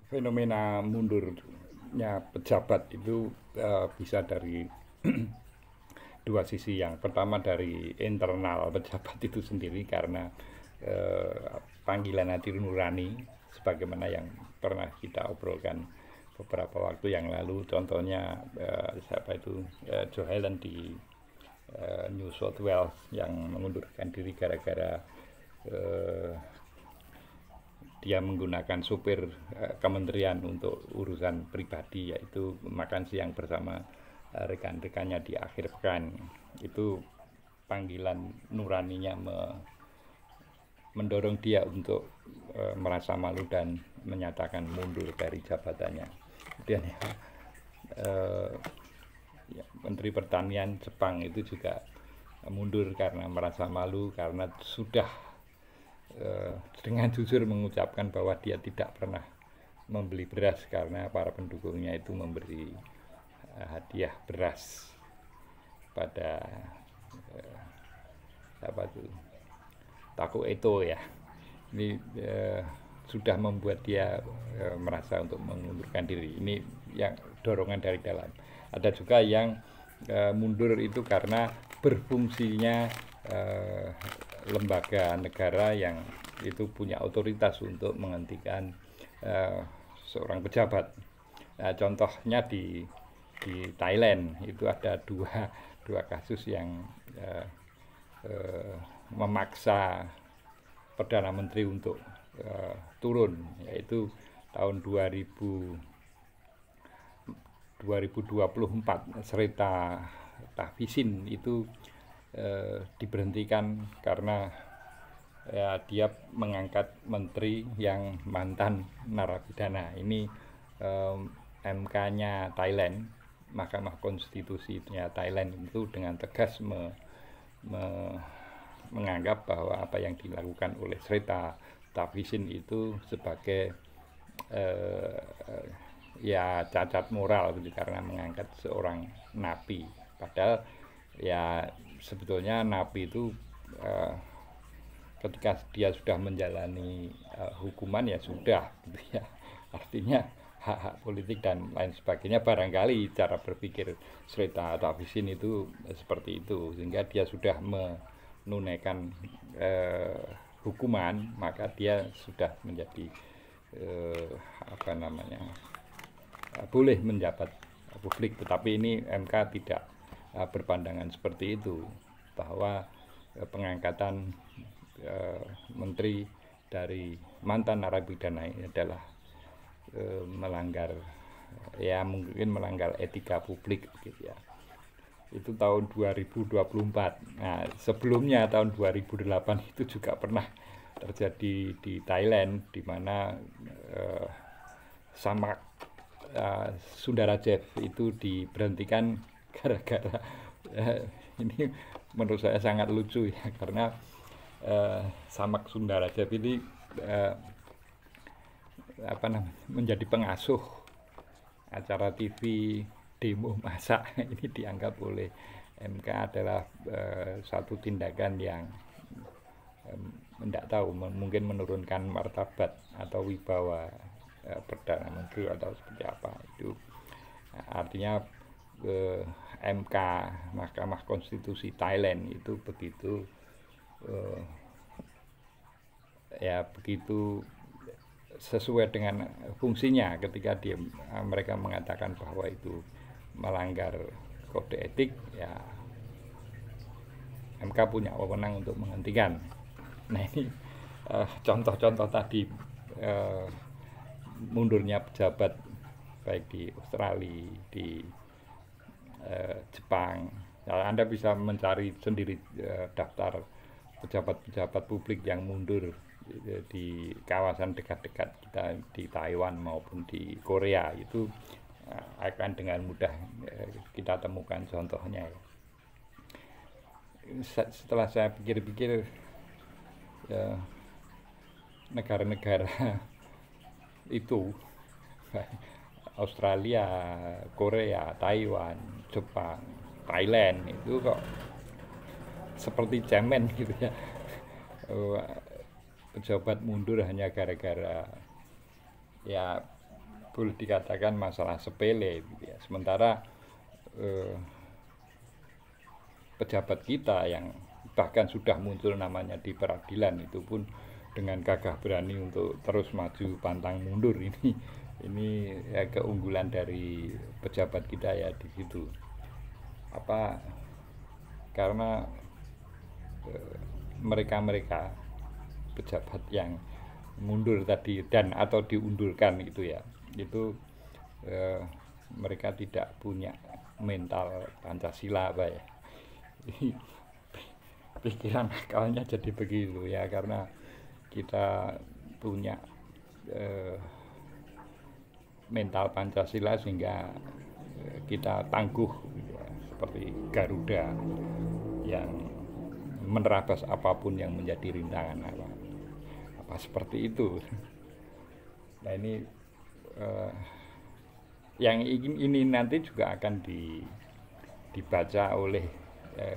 fenomena mundurnya pejabat itu bisa dari dua sisi. Yang pertama dari internal pejabat itu sendiri karena panggilan hati nurani, sebagaimana yang pernah kita obrolkan beberapa waktu yang lalu. Contohnya siapa itu, Joe Allen di New South Wales yang mengundurkan diri gara-gara dia menggunakan supir kementerian untuk urusan pribadi, yaitu makan siang bersama rekan-rekannya di akhir pekan. Itu panggilan nuraninya mendorong dia untuk merasa malu dan menyatakan mundur dari jabatannya. Kemudian Menteri Pertanian Jepang itu juga mundur karena merasa malu, karena sudah dengan jujur mengucapkan bahwa dia tidak pernah membeli beras karena para pendukungnya itu memberi hadiah beras pada apa itu, Tako Eto ya. Ini sudah membuat dia merasa untuk mengundurkan diri. Ini yang dorongan dari dalam. Ada juga yang mundur itu karena berfungsinya lembaga negara yang itu punya otoritas untuk menghentikan seorang pejabat. Nah, contohnya di Thailand itu ada dua kasus yang memaksa Perdana Menteri untuk turun, yaitu tahun 2024 Sreta Thavisin itu diberhentikan karena ya, dia mengangkat menteri yang mantan narapidana. Ini MK-nya Thailand, Mahkamah Konstitusinya Thailand itu dengan tegas menganggap bahwa apa yang dilakukan oleh Sreta Thavisin itu sebagai ya cacat moral gitu, karena mengangkat seorang napi. Padahal ya sebetulnya napi itu ketika dia sudah menjalani hukuman ya sudah gitu ya. Artinya hak-hak politik dan lain sebagainya, barangkali cara berpikir Sreta Thavisin itu seperti itu, sehingga dia sudah menunaikan hukuman, maka dia sudah menjadi apa namanya, boleh menjabat publik. Tetapi ini MK tidak berpandangan seperti itu, bahwa pengangkatan menteri dari mantan narapidana ini adalah melanggar, ya mungkin melanggar etika publik gitu ya. Itu tahun 2024. Nah, sebelumnya tahun 2008 itu juga pernah terjadi di Thailand, di mana Samak Sundarajef itu diberhentikan gara-gara ini menurut saya sangat lucu ya, karena Samak Sundarajef ini apa namanya, menjadi pengasuh acara TV demo masak. Ini dianggap oleh MK adalah satu tindakan yang tidak tahu, mungkin menurunkan martabat atau wibawa Perdana Menteri atau seperti apa itu. Artinya MK, Mahkamah Konstitusi Thailand itu begitu ya begitu sesuai dengan fungsinya ketika mereka mengatakan bahwa itu melanggar kode etik, ya MK punya wewenang untuk menghentikan. Nah, ini contoh-contoh tadi mundurnya pejabat baik di Australia, di Jepang. Nah, Anda bisa mencari sendiri daftar pejabat-pejabat publik yang mundur di kawasan dekat-dekat kita, di Taiwan maupun di Korea. Itu akan dengan mudah kita temukan contohnya. Setelah saya pikir-pikir, negara-negara itu Australia, Korea, Taiwan, Jepang, Thailand itu kok seperti cemen gitu ya. Pejabat mundur hanya gara-gara ya boleh dikatakan masalah sepele gitu ya. Sementara pejabat kita yang bahkan sudah muncul namanya di peradilan itu pun dengan gagah berani untuk terus maju pantang mundur, ini ya keunggulan dari pejabat kita ya di situ. Apa karena mereka-mereka pejabat yang mundur tadi dan atau diundurkan itu ya, itu mereka tidak punya mental Pancasila apa ya. Pikiran akalnya jadi begitu ya, karena kita punya mental Pancasila sehingga kita tangguh ya, seperti Garuda yang menerabas apapun yang menjadi rintangan apa seperti itu. Nah ini yang ini nanti juga akan dibaca oleh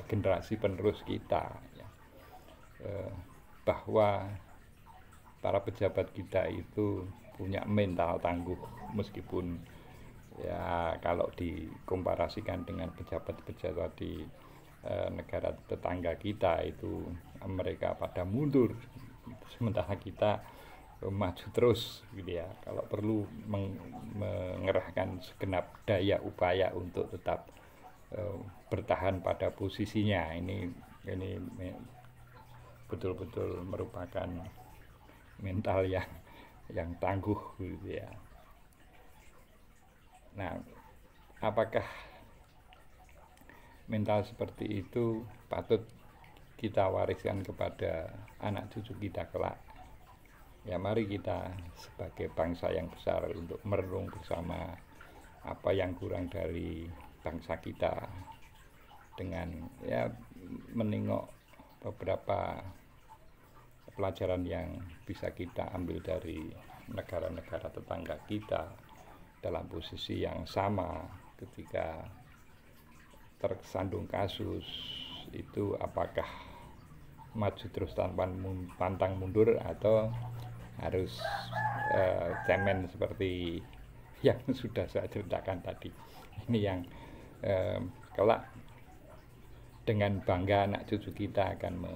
generasi penerus kita ya. Bahwa para pejabat kita itu punya mental tangguh, meskipun ya kalau dikomparasikan dengan pejabat-pejabat di negara tetangga kita itu mereka pada mundur, sementara kita maju terus gitu ya. Kalau perlu mengerahkan segenap daya upaya untuk tetap bertahan pada posisinya. Ini betul-betul merupakan mental yang tangguh gitu ya. Nah, apakah mental seperti itu patut kita wariskan kepada anak cucu kita kelak? Ya mari kita sebagai bangsa yang besar untuk merenung bersama apa yang kurang dari bangsa kita, dengan ya menengok beberapa pelajaran yang bisa kita ambil dari negara-negara tetangga kita dalam posisi yang sama ketika tersandung kasus itu, apakah maju terus tanpa pantang mundur atau harus cemen seperti yang sudah saya ceritakan tadi. Ini yang kelak dengan bangga anak cucu kita akan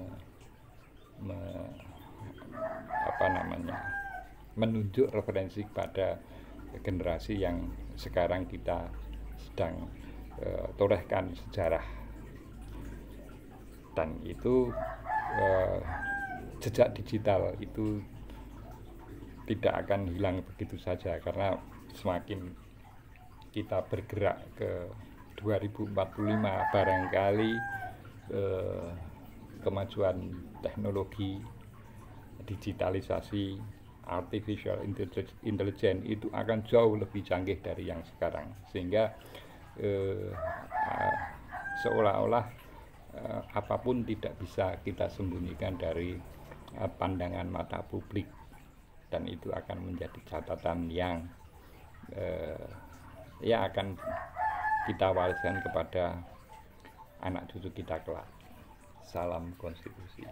menunjuk referensi pada generasi yang sekarang kita sedang torehkan sejarah. Dan itu jejak digital itu tidak akan hilang begitu saja, karena semakin kita bergerak ke 2045 barangkali kemajuan teknologi, digitalisasi, artificial intelligence itu akan jauh lebih canggih dari yang sekarang, sehingga seolah-olah apapun tidak bisa kita sembunyikan dari pandangan mata publik, dan itu akan menjadi catatan yang ya akan kita wariskan kepada anak cucu kita kelak. Salam konstitusi.